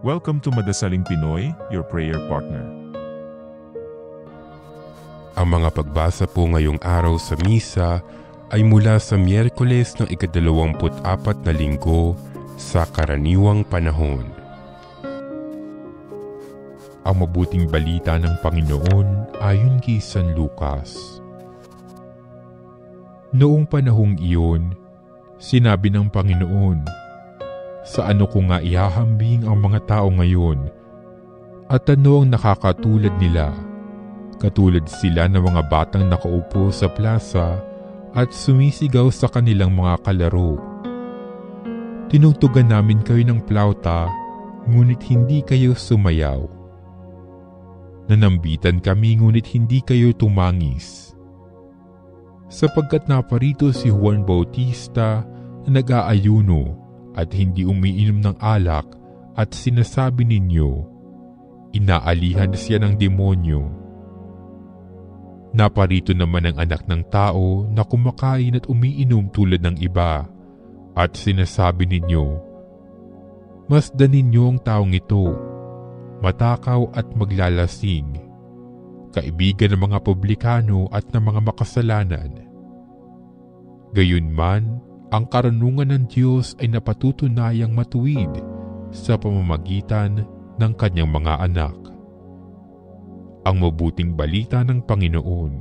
Welcome to Madasaling Pinoy, your prayer partner. Ang mga pagbasa po ngayong araw sa misa ay mula sa Miyerkules ng ika-24 na linggo sa karaniwang panahon. Ang mabuting balita ng Panginoon ayon kay San Lucas. Noong panahong iyon, sinabi ng Panginoon, "Sa ano ko nga ihahambing ang mga tao ngayon? At ano ang nakakatulad nila? Katulad sila ng mga batang nakaupo sa plaza at sumisigaw sa kanilang mga kalaro. Tinugtugan namin kayo ng plauta, ngunit hindi kayo sumayaw. Nanambitan kami ngunit hindi kayo tumangis. Sapagkat naparito si Juan Bautista na nag-aayuno at hindi umiinom ng alak at sinasabi ninyo, inaalihan siya ng demonyo. Naparito naman ang anak ng tao na kumakain at umiinom tulad ng iba at sinasabi ninyo, masdan ninyo ang taong ito, matakaw at maglalasing, kaibigan ng mga publikano at ng mga makasalanan. Gayunman, ang karunungan ng Diyos ay napatutunayang matuwid sa pamamagitan ng kanyang mga anak. Ang mabuting balita ng Panginoon.